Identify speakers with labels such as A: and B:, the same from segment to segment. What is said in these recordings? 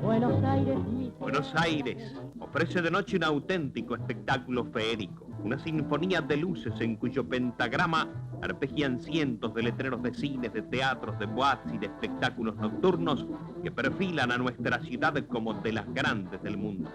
A: Buenos Aires,
B: Buenos Aires ofrece de noche un auténtico espectáculo feérico, una sinfonía de luces en cuyo pentagrama arpegian cientos de letreros de cines, de teatros, de boates y de espectáculos nocturnos que perfilan a nuestra ciudad como de las grandes del mundo.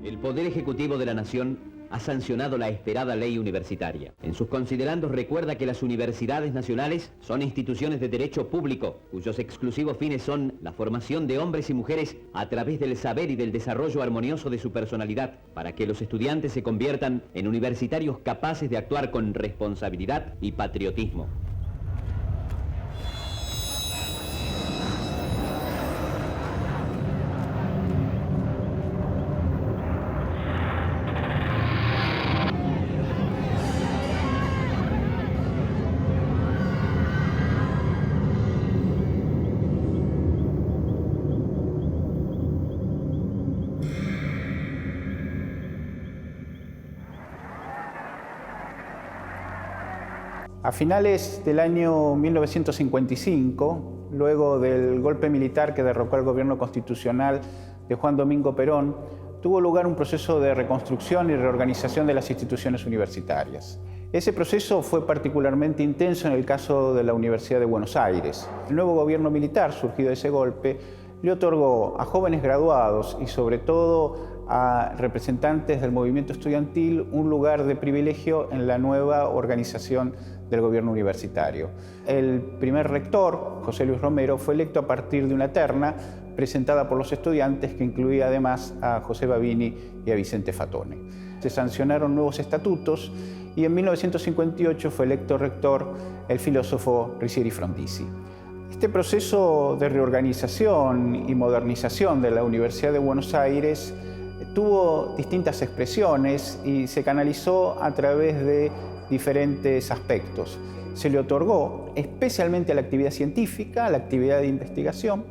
C: El Poder Ejecutivo de la Nación ha sancionado la esperada ley universitaria. En sus considerandos recuerda que las universidades nacionales son instituciones de derecho público, cuyos exclusivos fines son la formación de hombres y mujeres a través del saber y del desarrollo armonioso de su personalidad, para que los estudiantes se conviertan en universitarios capaces de actuar con responsabilidad y patriotismo.
D: A finales del año 1955, luego del golpe militar que derrocó al gobierno constitucional de Juan Domingo Perón, tuvo lugar un proceso de reconstrucción y reorganización de las instituciones universitarias. Ese proceso fue particularmente intenso en el caso de la Universidad de Buenos Aires. El nuevo gobierno militar, surgido de ese golpe, le otorgó a jóvenes graduados y sobre todo a representantes del movimiento estudiantil un lugar de privilegio en la nueva organización del gobierno universitario. El primer rector, José Luis Romero, fue electo a partir de una terna presentada por los estudiantes que incluía además a José Babini y a Vicente Fatone. Se sancionaron nuevos estatutos y en 1958 fue electo rector el filósofo Ricieri Frondizi. Este proceso de reorganización y modernización de la Universidad de Buenos Aires tuvo distintas expresiones y se canalizó a través de diferentes aspectos. Se le otorgó, especialmente a la actividad científica, a la actividad de investigación,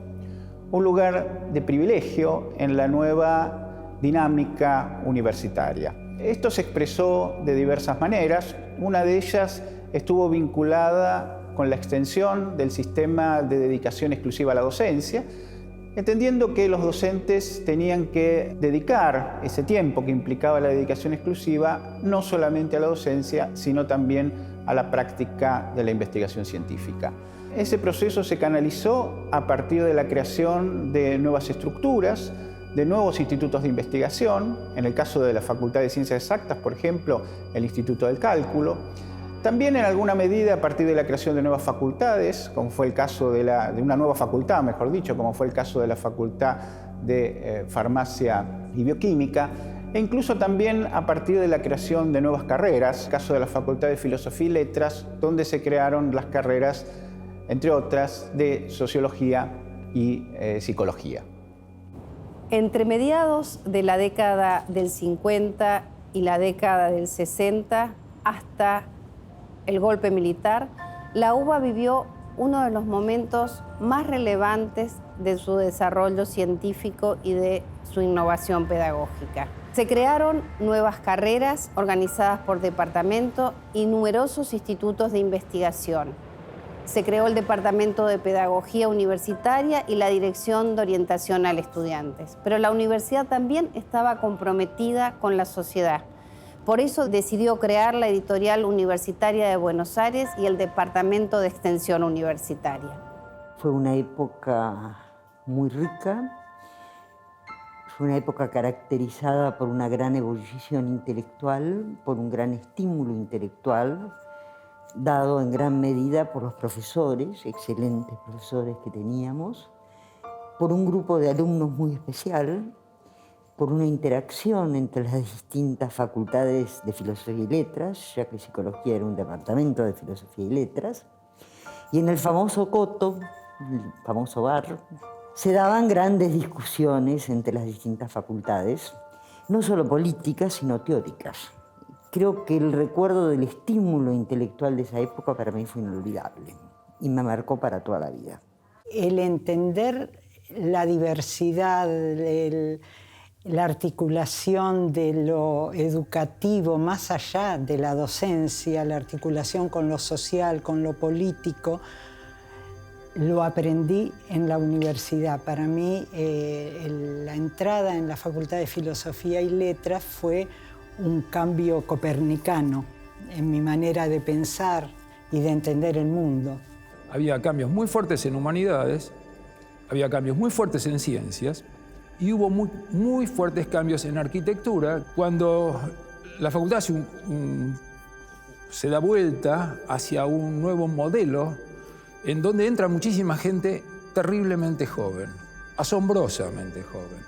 D: un lugar de privilegio en la nueva dinámica universitaria. Esto se expresó de diversas maneras. Una de ellas estuvo vinculada con la extensión del sistema de dedicación exclusiva a la docencia, entendiendo que los docentes tenían que dedicar ese tiempo que implicaba la dedicación exclusiva no solamente a la docencia, sino también a la práctica de la investigación científica. Ese proceso se canalizó a partir de la creación de nuevas estructuras, de nuevos institutos de investigación, en el caso de la Facultad de Ciencias Exactas, por ejemplo, el Instituto del Cálculo. También en alguna medida a partir de la creación de nuevas facultades, como fue el caso de una nueva facultad, mejor dicho, como fue el caso de la Facultad de Farmacia y Bioquímica, e incluso también a partir de la creación de nuevas carreras, el caso de la Facultad de Filosofía y Letras, donde se crearon las carreras, entre otras, de Sociología y Psicología.
E: Entre mediados de la década del 50 y la década del 60, hasta el golpe militar, la UBA vivió uno de los momentos más relevantes de su desarrollo científico y de su innovación pedagógica. Se crearon nuevas carreras organizadas por departamento y numerosos institutos de investigación. Se creó el Departamento de Pedagogía Universitaria y la Dirección de Orientación al Estudiantes. Pero la universidad también estaba comprometida con la sociedad. Por eso decidió crear la Editorial Universitaria de Buenos Aires y el Departamento de Extensión Universitaria.
F: Fue una época muy rica, fue una época caracterizada por una gran ebullición intelectual, por un gran estímulo intelectual, dado en gran medida por los profesores, excelentes profesores que teníamos, por un grupo de alumnos muy especial, por una interacción entre las distintas facultades de Filosofía y Letras, ya que Psicología era un departamento de Filosofía y Letras, y en el famoso coto, el famoso bar, se daban grandes discusiones entre las distintas facultades, no solo políticas, sino teóricas. Creo que el recuerdo del estímulo intelectual de esa época para mí fue inolvidable y me marcó para toda la vida.
G: El entender la diversidad, la articulación de lo educativo más allá de la docencia, la articulación con lo social, con lo político, lo aprendí en la universidad. Para mí, la entrada en la Facultad de Filosofía y Letras fue un cambio copernicano en mi manera de pensar y de entender el mundo.
A: Había cambios muy fuertes en humanidades, había cambios muy fuertes en ciencias y hubo muy fuertes cambios en arquitectura. Cuando la facultad se da vuelta hacia un nuevo modelo en donde entra muchísima gente terriblemente joven, asombrosamente joven.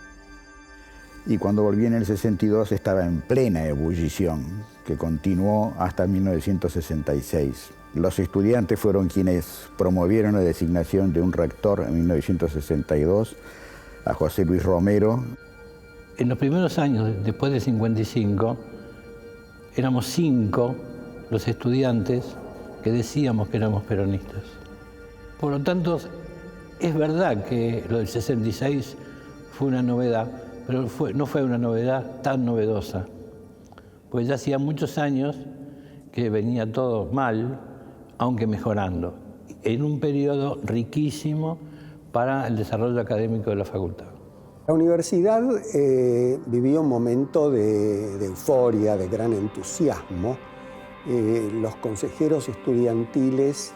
H: Y cuando volví en el 62 estaba en plena ebullición, que continuó hasta 1966. Los estudiantes fueron quienes promovieron la designación de un rector en 1962, a José Luis Romero.
I: En los primeros años, después de 55, éramos 5 los estudiantes que decíamos que éramos peronistas. Por lo tanto, es verdad que lo del 66 fue una novedad, pero no fue una novedad tan novedosa, pues ya hacía muchos años que venía todo mal, aunque mejorando, en un periodo riquísimo para el desarrollo académico de la facultad.
J: La universidad vivió un momento de euforia, de gran entusiasmo. Los consejeros estudiantiles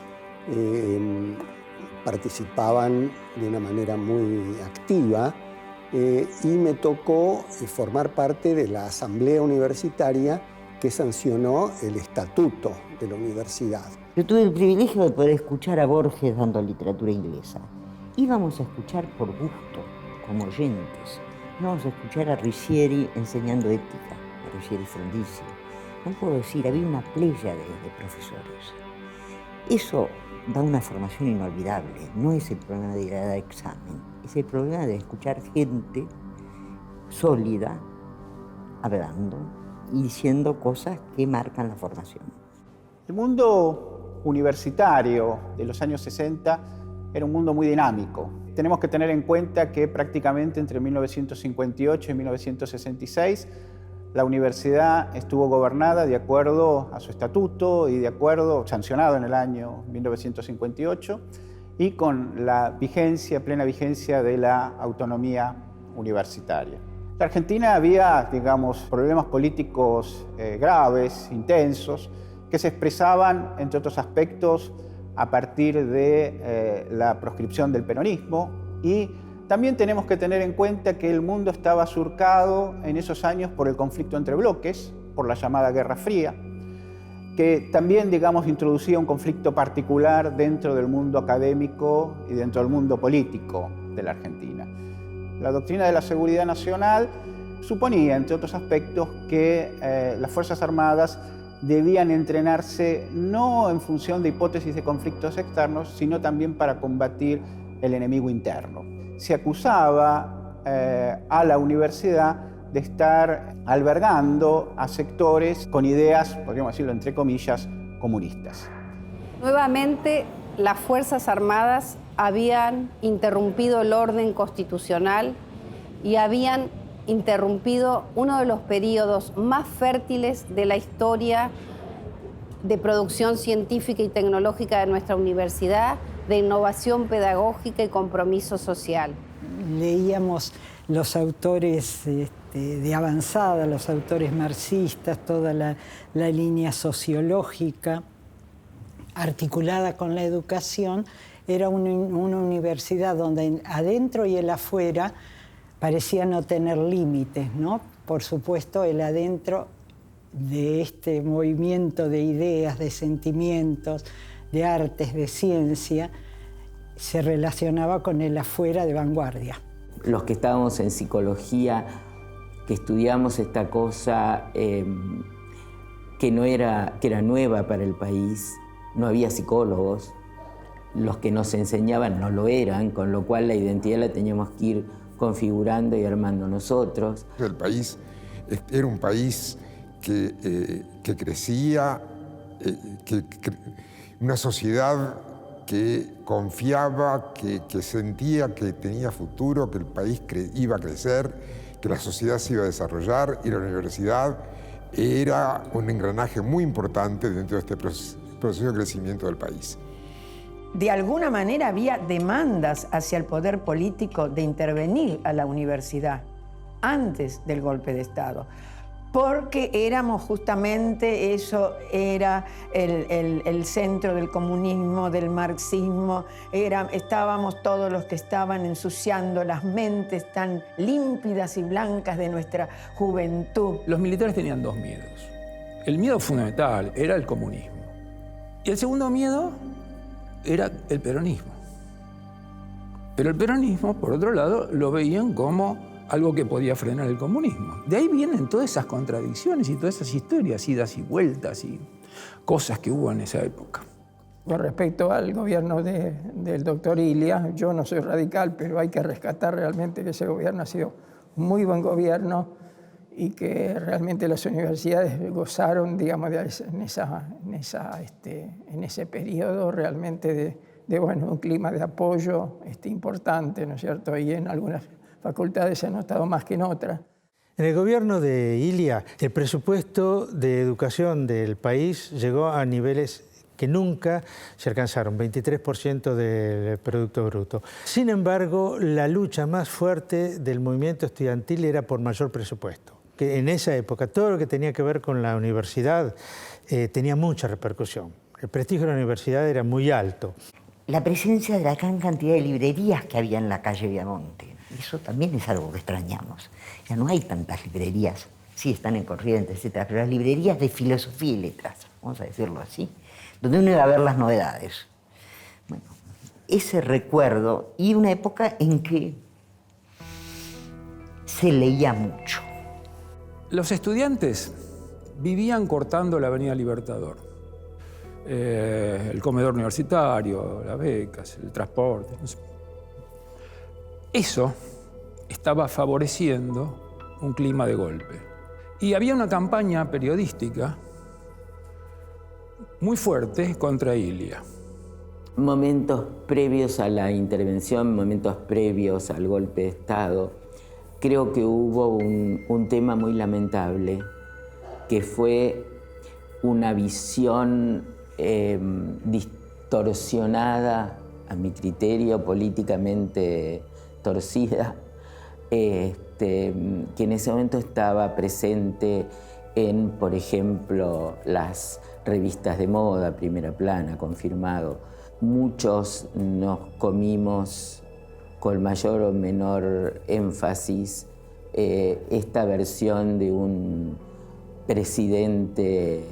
J: participaban de una manera muy activa y me tocó formar parte de la asamblea universitaria que sancionó el estatuto de la universidad.
F: Yo tuve el privilegio de poder escuchar a Borges dando literatura inglesa. Íbamos a escuchar por gusto, como oyentes. Íbamos a escuchar a Riccieri enseñando ética, a Riccieri Frondizi. No puedo decir, había una playa de profesores. Eso da una formación inolvidable. No es el problema de ir a dar examen, es el problema de escuchar gente sólida, hablando y diciendo cosas que marcan la formación.
D: El mundo universitario de los años 60 era un mundo muy dinámico. Tenemos que tener en cuenta que prácticamente entre 1958 y 1966 la universidad estuvo gobernada de acuerdo a su estatuto y de acuerdo, sancionado en el año 1958, y con la plena vigencia de la autonomía universitaria. En la Argentina había, digamos, problemas políticos graves, intensos, que se expresaban, entre otros aspectos, a partir de la proscripción del peronismo, y también tenemos que tener en cuenta que el mundo estaba surcado en esos años por el conflicto entre bloques, por la llamada Guerra Fría, que también, digamos, introducía un conflicto particular dentro del mundo académico y dentro del mundo político de la Argentina. La doctrina de la seguridad nacional suponía, entre otros aspectos, que las Fuerzas Armadas debían entrenarse no en función de hipótesis de conflictos externos, sino también para combatir el enemigo interno. Se acusaba a la universidad de estar albergando a sectores con ideas, podríamos decirlo entre comillas, comunistas.
E: Nuevamente, las Fuerzas Armadas habían interrumpido el orden constitucional y habían interrumpido uno de los periodos más fértiles de la historia de producción científica y tecnológica de nuestra universidad, de innovación pedagógica y compromiso social.
G: Leíamos los autores de avanzada, los autores marxistas, toda la línea sociológica articulada con la educación. Era una universidad donde adentro y el afuera parecía no tener límites, ¿no? Por supuesto, el adentro de este movimiento de ideas, de sentimientos, de artes, de ciencia, se relacionaba con el afuera de vanguardia.
K: Los que estábamos en psicología, que estudiamos esta cosa que era nueva para el país, no había psicólogos, los que nos enseñaban no lo eran, con lo cual la identidad la teníamos que ir configurando y armando nosotros.
L: El país era un país que crecía, una sociedad que confiaba, que sentía que tenía futuro, que el país iba a crecer, que la sociedad se iba a desarrollar, y la universidad era un engranaje muy importante dentro de este proceso de crecimiento del país.
M: De alguna manera había demandas hacia el poder político de intervenir a la universidad antes del golpe de Estado, porque éramos justamente, eso era el centro del comunismo, del marxismo, estábamos todos los que estaban ensuciando las mentes tan límpidas y blancas de nuestra juventud.
A: Los militares tenían dos miedos. El miedo fundamental era el comunismo. Y el segundo miedo era el peronismo. Pero el peronismo, por otro lado, lo veían como algo que podía frenar el comunismo. De ahí vienen todas esas contradicciones y todas esas historias, idas y vueltas y cosas que hubo en esa época.
N: Con respecto al gobierno del doctor Ilia, yo no soy radical, pero hay que rescatar realmente que ese gobierno ha sido un muy buen gobierno y que realmente las universidades gozaron, digamos, en ese periodo realmente de un clima de apoyo importante, ¿no es cierto? Y en algunas facultades se ha notado más que en otras.
O: En el gobierno de Ilia, el presupuesto de educación del país llegó a niveles que nunca se alcanzaron, 23% del Producto Bruto. Sin embargo, la lucha más fuerte del movimiento estudiantil era por mayor presupuesto. Que en esa época todo lo que tenía que ver con la universidad tenía mucha repercusión. El prestigio de la universidad era muy alto.
F: La presencia de la gran cantidad de librerías que había en la calle Viamonte, eso también es algo que extrañamos. Ya no hay tantas librerías, sí están en Corrientes, etc., pero las librerías de filosofía y letras, vamos a decirlo así, donde uno iba a ver las novedades. Bueno, ese recuerdo y una época en que se leía mucho.
A: Los estudiantes vivían cortando la Avenida Libertador. El comedor universitario, las becas, el transporte. No sé. Eso estaba favoreciendo un clima de golpe. Y había una campaña periodística muy fuerte contra Ilia.
K: Momentos previos a la intervención, momentos previos al golpe de Estado, creo que hubo un tema muy lamentable, que fue una visión distorsionada, a mi criterio, políticamente torcida, que en ese momento estaba presente en, por ejemplo, las revistas de moda, Primera Plana, Confirmado. Muchos nos comimos con mayor o menor énfasis esta versión de un presidente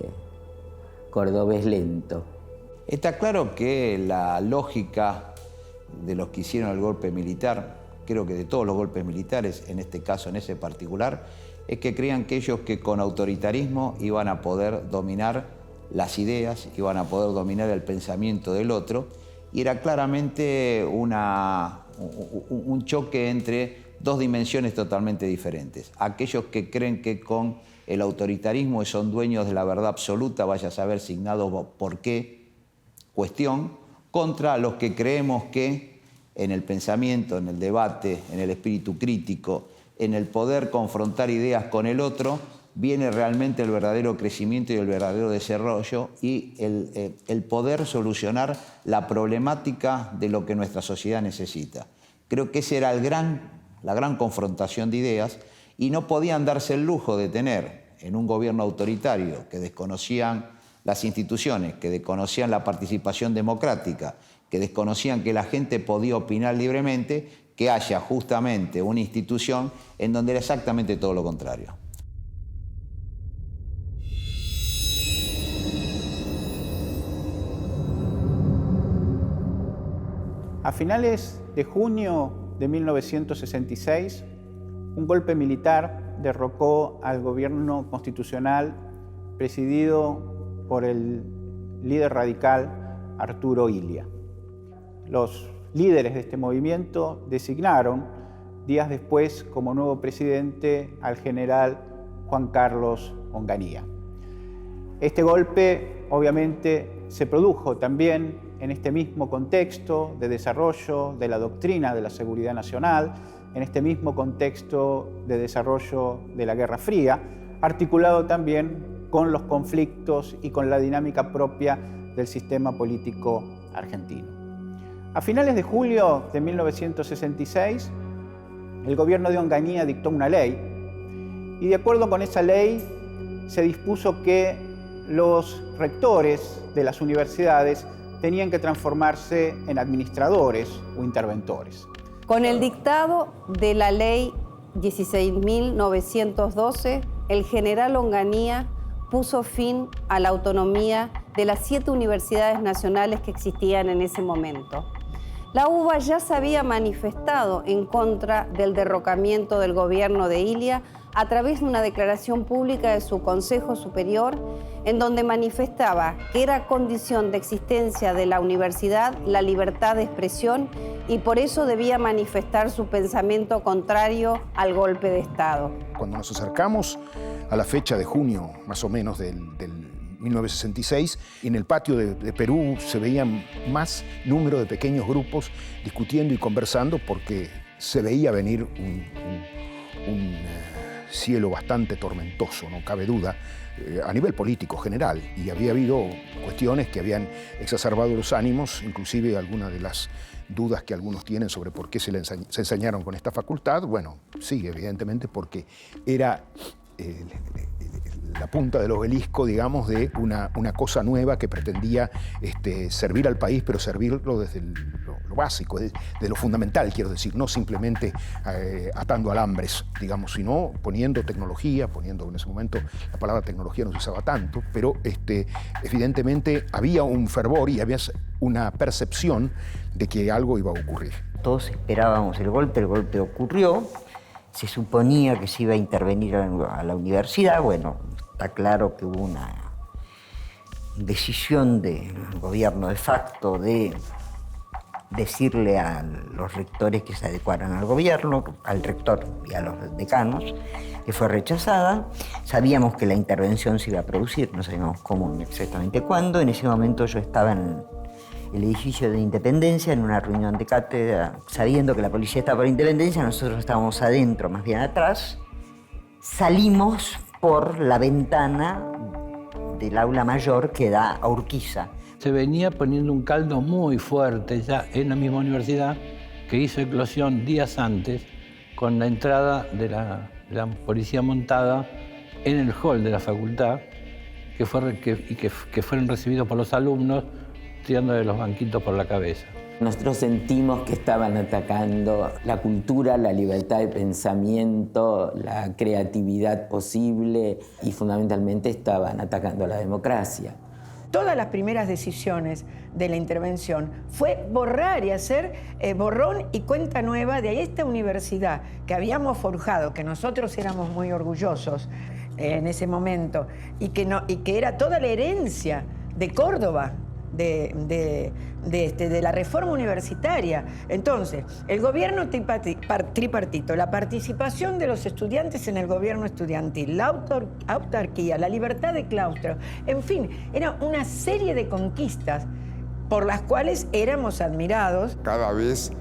K: cordobés lento.
P: Está claro que la lógica de los que hicieron el golpe militar, creo que de todos los golpes militares, en este caso, en ese particular, es que creían que ellos que con autoritarismo iban a poder dominar las ideas, iban a poder dominar el pensamiento del otro, y era claramente un choque entre dos dimensiones totalmente diferentes. Aquellos que creen que con el autoritarismo son dueños de la verdad absoluta, vaya a saber signado por qué cuestión, contra los que creemos que en el pensamiento, en el debate, en el espíritu crítico, en el poder confrontar ideas con el otro, viene realmente el verdadero crecimiento y el verdadero desarrollo y el poder solucionar la problemática de lo que nuestra sociedad necesita. Creo que esa era la gran confrontación de ideas y no podían darse el lujo de tener en un gobierno autoritario que desconocían las instituciones, que desconocían la participación democrática, que desconocían que la gente podía opinar libremente, que haya justamente una institución en donde era exactamente todo lo contrario.
D: A finales de junio de 1966, un golpe militar derrocó al gobierno constitucional presidido por el líder radical Arturo Ilia. Los líderes de este movimiento designaron días después como nuevo presidente al general Juan Carlos Onganía. Este golpe obviamente se produjo también en este mismo contexto de desarrollo de la doctrina de la seguridad nacional, en este mismo contexto de desarrollo de la Guerra Fría, articulado también con los conflictos y con la dinámica propia del sistema político argentino. A finales de julio de 1966, el gobierno de Onganía dictó una ley y de acuerdo con esa ley se dispuso que los rectores de las universidades tenían que transformarse en administradores o interventores.
E: Con el dictado de la ley 16.912, el general Onganía puso fin a la autonomía de las 7 universidades nacionales que existían en ese momento. La UBA ya se había manifestado en contra del derrocamiento del gobierno de Ilia a través de una declaración pública de su Consejo Superior, en donde manifestaba que era condición de existencia de la universidad la libertad de expresión y por eso debía manifestar su pensamiento contrario al golpe de Estado.
Q: Cuando nos acercamos a la fecha de junio, más o menos, del 1966, en el patio de Perú se veían más número de pequeños grupos discutiendo y conversando porque se veía venir un cielo bastante tormentoso, no cabe duda, a nivel político general. Y había habido cuestiones que habían exacerbado los ánimos, inclusive algunas de las dudas que algunos tienen sobre por qué se ensañaron con esta facultad. Bueno, sí, evidentemente porque era la punta del obelisco, digamos, de una cosa nueva que pretendía servir al país, pero servirlo desde lo básico, de lo fundamental, quiero decir, no simplemente atando alambres, digamos, sino poniendo tecnología, poniendo en ese momento la palabra tecnología no se usaba tanto, pero evidentemente había un fervor y había una percepción de que algo iba a ocurrir.
F: Todos esperábamos el golpe ocurrió, se suponía que se iba a intervenir a la universidad, bueno, está claro que hubo una decisión del gobierno de facto de decirle a los rectores que se adecuaran al gobierno, al rector y a los decanos, que fue rechazada. Sabíamos que la intervención se iba a producir, no sabíamos cómo ni exactamente cuándo. En ese momento yo estaba en el edificio de Independencia, en una reunión de cátedra, sabiendo que la policía estaba por Independencia, nosotros estábamos adentro, más bien atrás. Salimos por la ventana del aula mayor que da a Urquiza.
I: Se venía poniendo un caldo muy fuerte ya en la misma universidad, que hizo eclosión días antes con la entrada de la policía montada en el hall de la facultad, que fueron recibidos por los alumnos tirándole los banquitos por la cabeza.
K: Nosotros sentimos que estaban atacando la cultura, la libertad de pensamiento, la creatividad posible y fundamentalmente estaban atacando a la democracia.
M: Todas las primeras decisiones de la intervención fue borrar y hacer borrón y cuenta nueva de esta universidad que habíamos forjado, que nosotros éramos muy orgullosos en ese momento y que era toda la herencia de Córdoba, de la reforma universitaria. Entonces, el gobierno tripartito, la participación de los estudiantes en el gobierno estudiantil, la autarquía, la libertad de claustro, en fin, era una serie de conquistas por las cuales éramos admirados.
L: Cada vez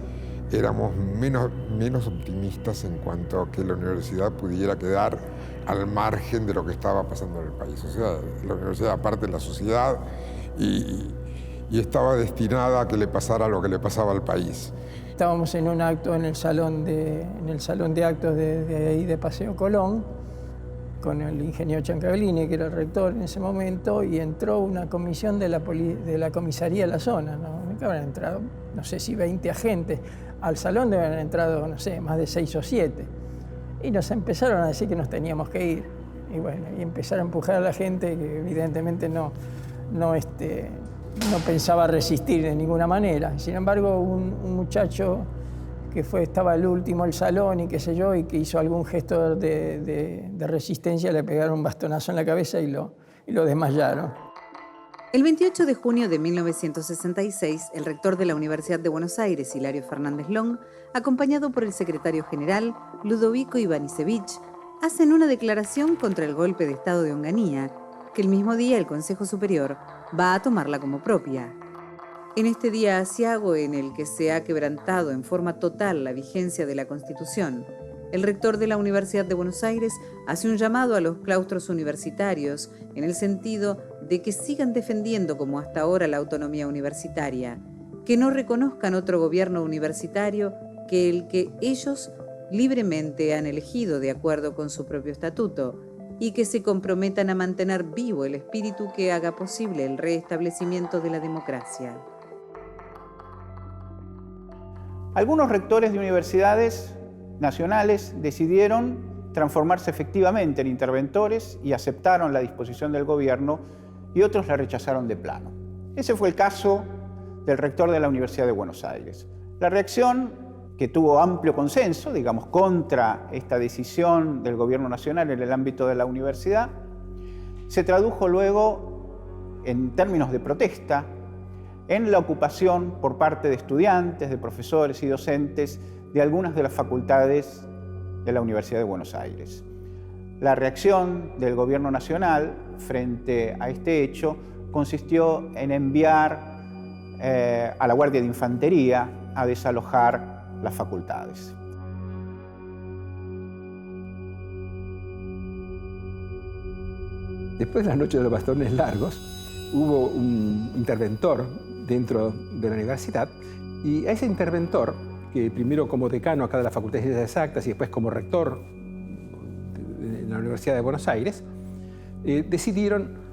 L: éramos menos optimistas en cuanto a que la universidad pudiera quedar al margen de lo que estaba pasando en el país. O sea, la universidad aparte de la sociedad y estaba destinada a que le pasara lo que le pasaba al país.
N: Estábamos en un acto en el salón de actos de ahí de Paseo Colón, con el ingeniero Chancaglini, que era el rector en ese momento, y entró una comisión de la comisaría de la zona, ¿no? Que habrán entrado, no sé si 20 agentes. Al salón deben haber entrado, no sé, más de 6 o 7. Y nos empezaron a decir que nos teníamos que ir. Y bueno, y empezaron a empujar a la gente que evidentemente no pensaba resistir de ninguna manera. Sin embargo, un muchacho que estaba el último del salón y qué sé yo, y que hizo algún gesto de resistencia, le pegaron un bastonazo en la cabeza y lo desmayaron.
R: El 28 de junio de 1966, el rector de la Universidad de Buenos Aires, Hilario Fernández Long, acompañado por el secretario general, Ludovico Ivanišević, hacen una declaración contra el golpe de Estado de Onganía, que el mismo día el Consejo Superior va a tomarla como propia. En este día aciago en el que se ha quebrantado en forma total la vigencia de la Constitución, el rector de la Universidad de Buenos Aires hace un llamado a los claustros universitarios en el sentido de que sigan defendiendo como hasta ahora la autonomía universitaria, que no reconozcan otro gobierno universitario que el que ellos libremente han elegido de acuerdo con su propio estatuto, y que se comprometan a mantener vivo el espíritu que haga posible el restablecimiento de la democracia.
D: Algunos rectores de universidades nacionales decidieron transformarse efectivamente en interventores y aceptaron la disposición del gobierno, y otros la rechazaron de plano. Ese fue el caso del rector de la Universidad de Buenos Aires. La reacción, que tuvo amplio consenso, digamos, contra esta decisión del gobierno nacional en el ámbito de la universidad, se tradujo luego en términos de protesta en la ocupación por parte de estudiantes, de profesores y docentes de algunas de las facultades de la Universidad de Buenos Aires. La reacción del gobierno nacional frente a este hecho consistió en enviar a la Guardia de Infantería a desalojar las facultades.
A: Después de la noche de los bastones largos, hubo un interventor dentro de la universidad, y a ese interventor, que primero como decano acá de la Facultad de Ciencias Exactas y después como rector de la Universidad de Buenos Aires, decidieron,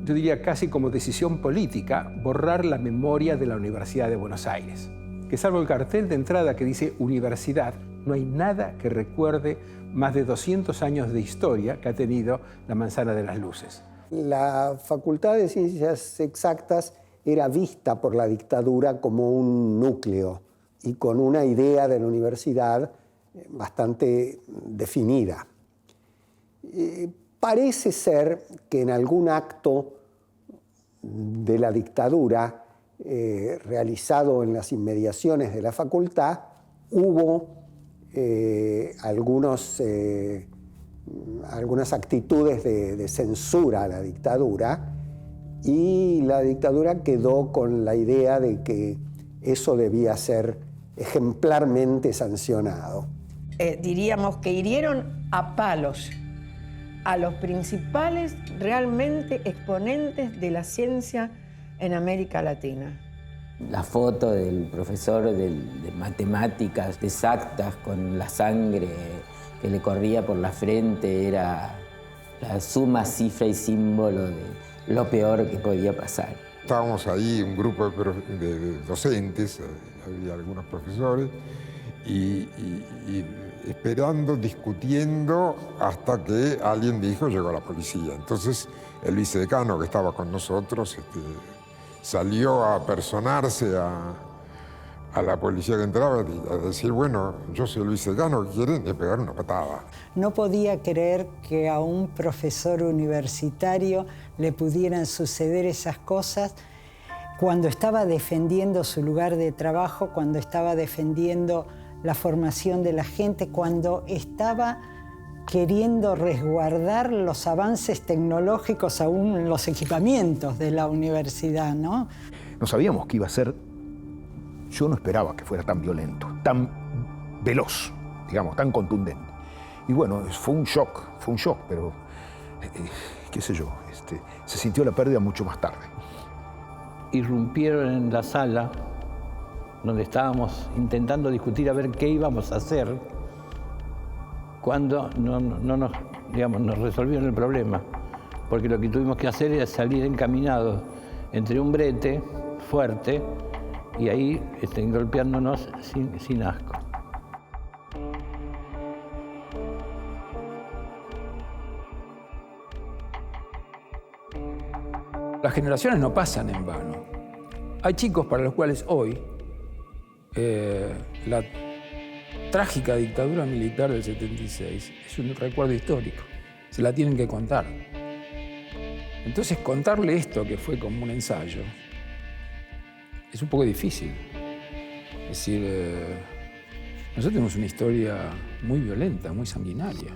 A: yo diría casi como decisión política, borrar la memoria de la Universidad de Buenos Aires. Que salvo el cartel de entrada que dice universidad, no hay nada que recuerde más de 200 años de historia que ha tenido la Manzana de las Luces.
J: La Facultad de Ciencias Exactas era vista por la dictadura como un núcleo y con una idea de la universidad bastante definida. Parece ser que en algún acto de la dictadura realizado en las inmediaciones de la facultad, hubo algunas actitudes de censura a la dictadura, y la dictadura quedó con la idea de que eso debía ser ejemplarmente sancionado.
M: Diríamos que hirieron a palos a los principales realmente exponentes de la ciencia en América Latina.
K: La foto del profesor de matemáticas exactas con la sangre que le corría por la frente era la suma, cifra y símbolo de lo peor que podía pasar.
L: Estábamos ahí, un grupo de docentes, había algunos profesores, y esperando, discutiendo, hasta que alguien dijo, llegó la policía. Entonces el vicedecano que estaba con nosotros salió a personarse a la policía que entraba, a decir, bueno, yo soy el vicedecano, quieren pegar una patada.
G: No podía creer que a un profesor universitario le pudieran suceder esas cosas cuando estaba defendiendo su lugar de trabajo, cuando estaba defendiendo la formación de la gente, cuando estaba queriendo resguardar los avances tecnológicos aún en los equipamientos de la universidad, ¿no?
Q: No sabíamos que iba a ser, yo no esperaba que fuera tan violento, tan veloz, digamos, tan contundente. Y bueno, fue un shock, pero qué sé yo, se sintió la pérdida mucho más tarde.
I: Irrumpieron en la sala donde estábamos intentando discutir a ver qué íbamos a hacer, cuando no nos resolvieron el problema, porque lo que tuvimos que hacer era salir encaminados entre un brete fuerte y ahí golpeándonos sin asco.
A: Las generaciones no pasan en vano. Hay chicos para los cuales hoy la trágica dictadura militar del 76 es un recuerdo histórico. Se la tienen que contar. Entonces, contarle esto, que fue como un ensayo, es un poco difícil. Es decir, nosotros tenemos una historia muy violenta, muy sanguinaria.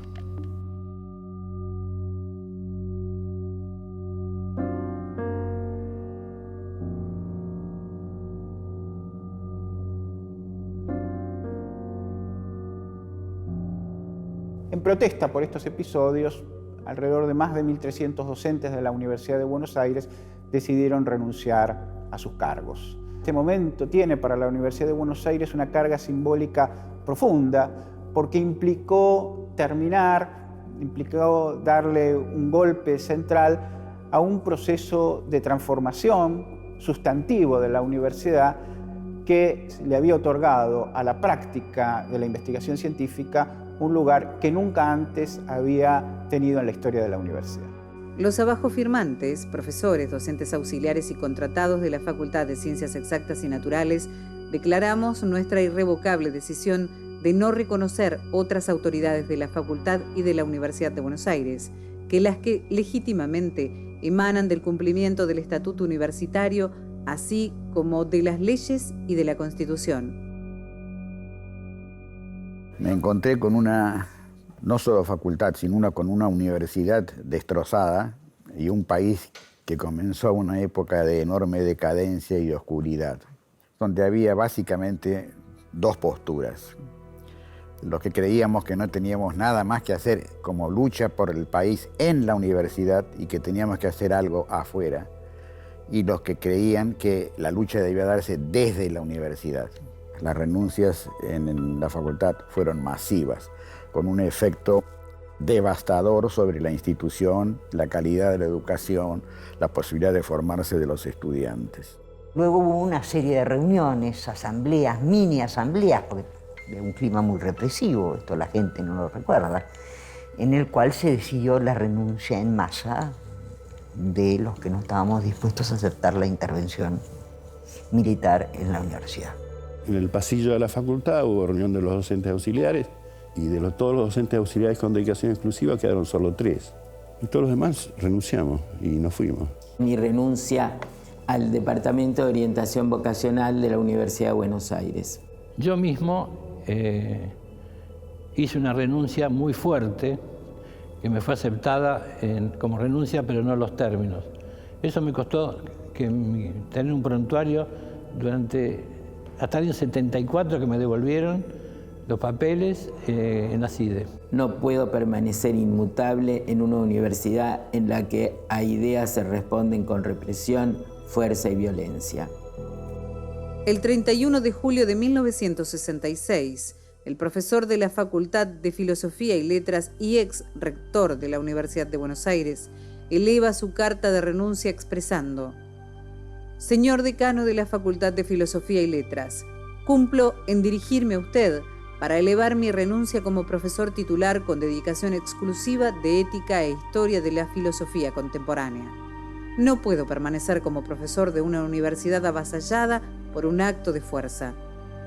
D: En protesta por estos episodios, alrededor de más de 1.300 docentes de la Universidad de Buenos Aires decidieron renunciar a sus cargos. este momento tiene para la Universidad de Buenos Aires una carga simbólica profunda, porque implicó darle un golpe central a un proceso de transformación sustantivo de la universidad que le había otorgado a la práctica de la investigación científica un lugar que nunca antes había tenido en la historia de la universidad.
R: Los abajo firmantes, profesores, docentes auxiliares y contratados de la Facultad de Ciencias Exactas y Naturales, declaramos nuestra irrevocable decisión de no reconocer otras autoridades de la Facultad y de la Universidad de Buenos Aires que las que legítimamente emanan del cumplimiento del Estatuto Universitario, así como de las leyes y de la Constitución.
H: Me encontré con no solo facultad, sino con una universidad destrozada y un país que comenzó una época de enorme decadencia y oscuridad, donde había básicamente dos posturas. Los que creíamos que no teníamos nada más que hacer como lucha por el país en la universidad y que teníamos que hacer algo afuera, y los que creían que la lucha debía darse desde la universidad. Las renuncias en la facultad fueron masivas, con un efecto devastador sobre la institución, la calidad de la educación, la posibilidad de formarse de los estudiantes.
F: Luego hubo una serie de reuniones, asambleas, mini asambleas, porque de un clima muy represivo, esto la gente no lo recuerda, en el cual se decidió la renuncia en masa de los que no estábamos dispuestos a aceptar la intervención militar en la universidad.
S: En el pasillo de la facultad hubo reunión de los docentes auxiliares y de todos los docentes auxiliares con dedicación exclusiva quedaron solo 3. Y todos los demás renunciamos y nos fuimos.
K: Mi renuncia al Departamento de Orientación Vocacional de la Universidad de Buenos Aires.
I: Yo mismo hice una renuncia muy fuerte que me fue aceptada como renuncia, pero no los términos. Eso me costó tener un prontuario hasta el año 74 que me devolvieron los papeles en la CIDE.
K: No puedo permanecer inmutable en una universidad en la que a ideas se responden con represión, fuerza y violencia.
R: El 31 de julio de 1966, el profesor de la Facultad de Filosofía y Letras y ex rector de la Universidad de Buenos Aires eleva su carta de renuncia expresando: Señor decano de la Facultad de Filosofía y Letras, cumplo en dirigirme a usted para elevar mi renuncia como profesor titular con dedicación exclusiva de Ética e Historia de la Filosofía Contemporánea. No puedo permanecer como profesor de una universidad avasallada por un acto de fuerza.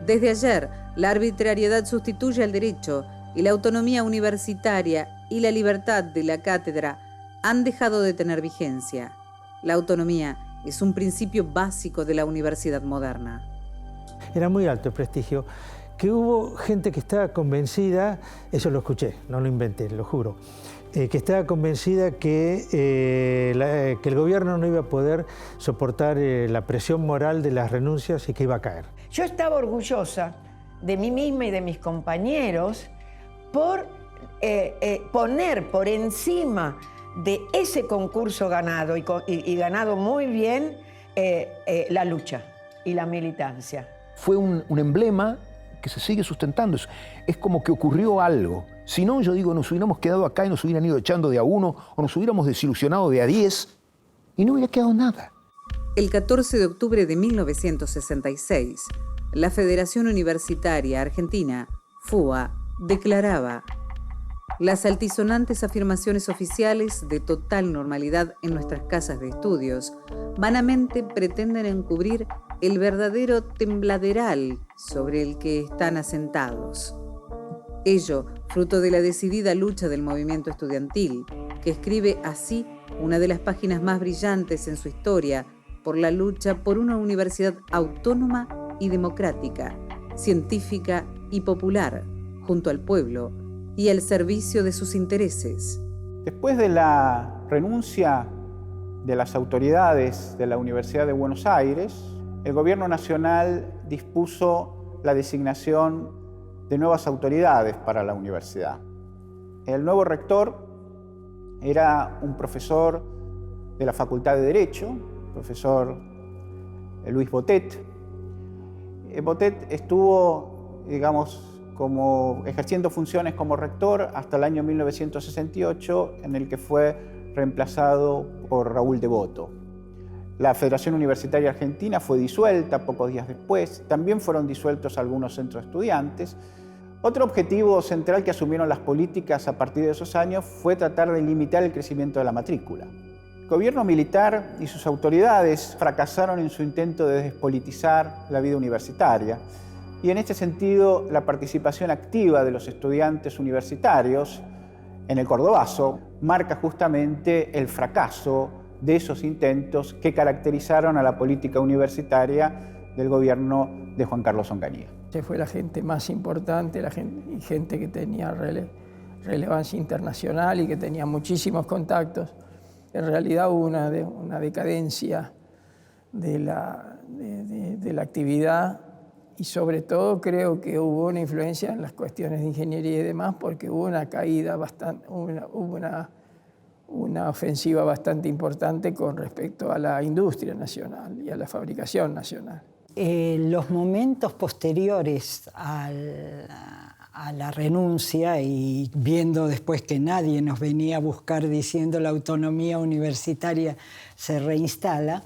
R: Desde ayer, la arbitrariedad sustituye al derecho y la autonomía universitaria y la libertad de la cátedra han dejado de tener vigencia. La autonomía es un principio básico de la universidad moderna.
O: Era muy alto el prestigio, que hubo gente que estaba convencida, eso lo escuché, no lo inventé, lo juro, que estaba convencida que el gobierno no iba a poder soportar la presión moral de las renuncias y que iba a caer.
M: Yo estaba orgullosa de mí misma y de mis compañeros por poner por encima de ese concurso ganado y ganado muy bien la lucha y la militancia.
Q: Fue un emblema que se sigue sustentando. Es como que ocurrió algo. Si no, yo digo, nos hubiéramos quedado acá y nos hubieran ido echando de a 1 o nos hubiéramos desilusionado de a 10 y no hubiera quedado nada.
R: El 14 de octubre de 1966, la Federación Universitaria Argentina, FUA, declaraba: las altisonantes afirmaciones oficiales de total normalidad en nuestras casas de estudios vanamente pretenden encubrir el verdadero tembladeral sobre el que están asentados. Ello, fruto de la decidida lucha del movimiento estudiantil, que escribe así una de las páginas más brillantes en su historia por la lucha por una universidad autónoma y democrática, científica y popular, junto al pueblo y al servicio de sus intereses.
D: Después de la renuncia de las autoridades de la Universidad de Buenos Aires, el Gobierno Nacional dispuso la designación de nuevas autoridades para la universidad. El nuevo rector era un profesor de la Facultad de Derecho, profesor Luis Botet, Botet estuvo, digamos, ejerciendo funciones como rector hasta el año 1968, en el que fue reemplazado por Raúl Devoto. La Federación Universitaria Argentina fue disuelta pocos días después. También fueron disueltos algunos centros de estudiantes. Otro objetivo central que asumieron las políticas a partir de esos años fue tratar de limitar el crecimiento de la matrícula. El gobierno militar y sus autoridades fracasaron en su intento de despolitizar la vida universitaria. Y en este sentido, la participación activa de los estudiantes universitarios en el Cordobazo marca justamente el fracaso de esos intentos que caracterizaron a la política universitaria del gobierno de Juan Carlos Onganía.
N: Se fue la gente más importante, gente que tenía relevancia internacional y que tenía muchísimos contactos. En realidad hubo una decadencia de la actividad. Y sobre todo creo que hubo una influencia en las cuestiones de ingeniería y demás, porque hubo una caída hubo una ofensiva bastante importante con respecto a la industria nacional y a la fabricación nacional.
G: Los momentos posteriores a la renuncia y viendo después que nadie nos venía a buscar diciendo la autonomía universitaria se reinstala,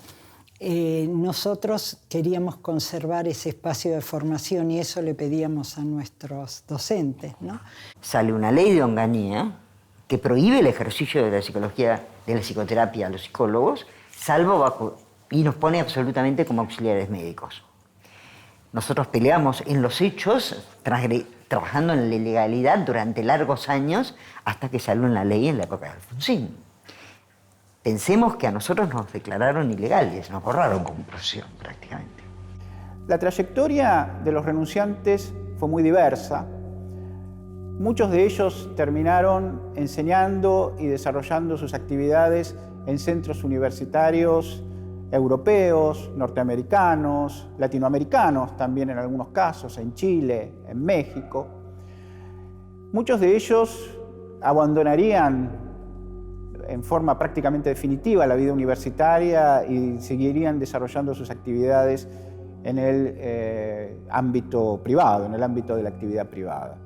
G: nosotros queríamos conservar ese espacio de formación y eso le pedíamos a nuestros docentes, ¿no?
F: Sale una ley de Onganía que prohíbe el ejercicio de la psicología, de la psicoterapia a los psicólogos, y nos pone absolutamente como auxiliares médicos. Nosotros peleamos en los hechos, trabajando en la ilegalidad durante largos años, hasta que salió una ley en la época de Alfonsín. Pensemos que a nosotros nos declararon ilegales, nos borraron como profesión prácticamente.
D: La trayectoria de los renunciantes fue muy diversa. Muchos de ellos terminaron enseñando y desarrollando sus actividades en centros universitarios europeos, norteamericanos, latinoamericanos también en algunos casos, en Chile, en México. Muchos de ellos abandonarían en forma prácticamente definitiva la vida universitaria y seguirían desarrollando sus actividades en el ámbito privado, en el ámbito de la actividad privada.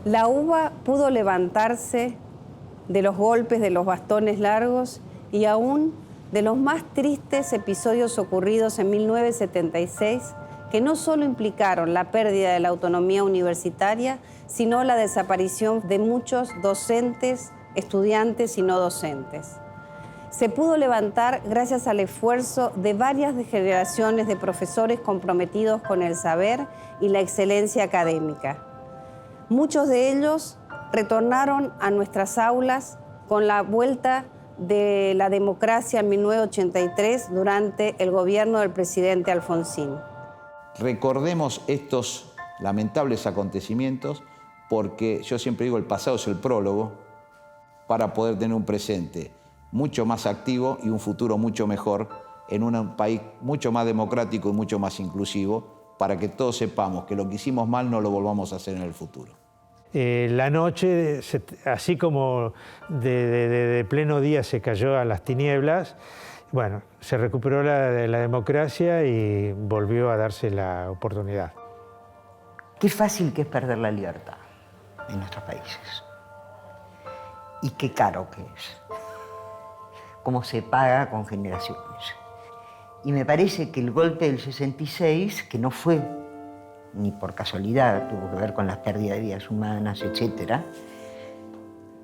E: La UBA pudo levantarse de los golpes de los bastones largos y aún de los más tristes episodios ocurridos en 1976, que no solo implicaron la pérdida de la autonomía universitaria, sino la desaparición de muchos docentes, estudiantes y no docentes. Se pudo levantar gracias al esfuerzo de varias generaciones de profesores comprometidos con el saber y la excelencia académica. Muchos de ellos retornaron a nuestras aulas con la vuelta de la democracia en 1983 durante el gobierno del presidente Alfonsín.
P: Recordemos estos lamentables acontecimientos porque yo siempre digo el pasado es el prólogo para poder tener un presente mucho más activo y un futuro mucho mejor en un país mucho más democrático y mucho más inclusivo para que todos sepamos que lo que hicimos mal no lo volvamos a hacer en el futuro.
O: La noche, así como de pleno día se cayó a las tinieblas, bueno, se recuperó la democracia y volvió a darse la oportunidad.
F: Qué fácil que es perder la libertad en nuestros países. Y qué caro que es. Cómo se paga con generaciones. Y me parece que el golpe del 66, que no fue ni por casualidad, tuvo que ver con la pérdida de vidas humanas, etc.,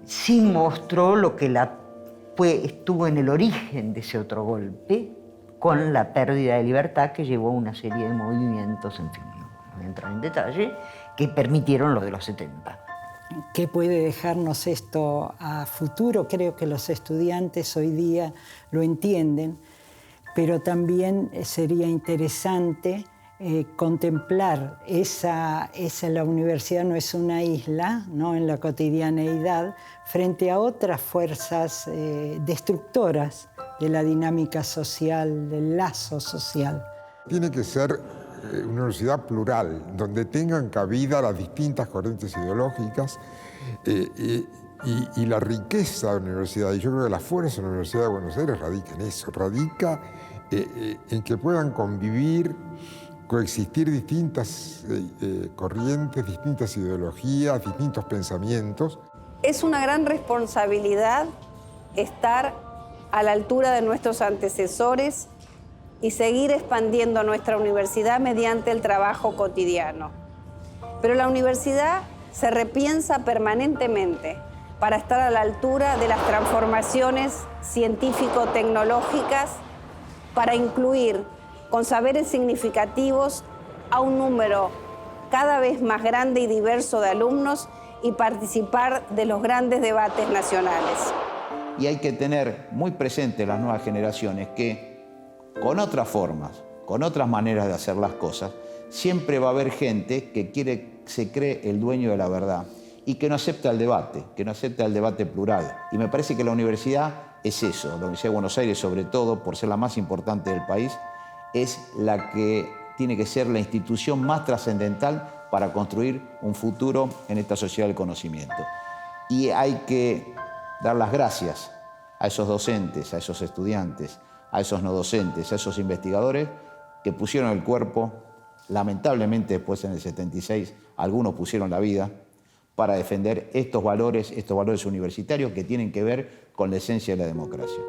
F: sí mostró lo que estuvo en el origen de ese otro golpe, con la pérdida de libertad que llevó a una serie de movimientos, en fin, no voy a entrar en detalle, que permitieron lo de los 70.
G: ¿Qué puede dejarnos esto a futuro? Creo que los estudiantes hoy día lo entienden, pero también sería interesante contemplar la universidad no es una isla, ¿no? En la cotidianeidad, frente a otras fuerzas destructoras de la dinámica social, del lazo social.
L: Tiene que ser una universidad plural, donde tengan cabida las distintas corrientes ideológicas y la riqueza de la universidad. Y yo creo que la fuerza de la Universidad de Buenos Aires radica en eso, radica en que puedan convivir coexistir distintas corrientes, distintas ideologías, distintos pensamientos.
E: Es una gran responsabilidad estar a la altura de nuestros antecesores y seguir expandiendo nuestra universidad mediante el trabajo cotidiano. Pero la universidad se repiensa permanentemente para estar a la altura de las transformaciones científico-tecnológicas, para incluir con saberes significativos a un número cada vez más grande y diverso de alumnos y participar de los grandes debates nacionales.
P: Y hay que tener muy presente las nuevas generaciones que con otras formas, con otras maneras de hacer las cosas, siempre va a haber gente que se cree el dueño de la verdad y que no acepta el debate plural. Y me parece que la universidad es eso, la Universidad de Buenos Aires, sobre todo, por ser la más importante del país, es la que tiene que ser la institución más trascendental para construir un futuro en esta sociedad del conocimiento. Y hay que dar las gracias a esos docentes, a esos estudiantes, a esos no docentes, a esos investigadores que pusieron el cuerpo, lamentablemente después en el 76 algunos pusieron la vida, para defender estos valores universitarios que tienen que ver con la esencia de la democracia.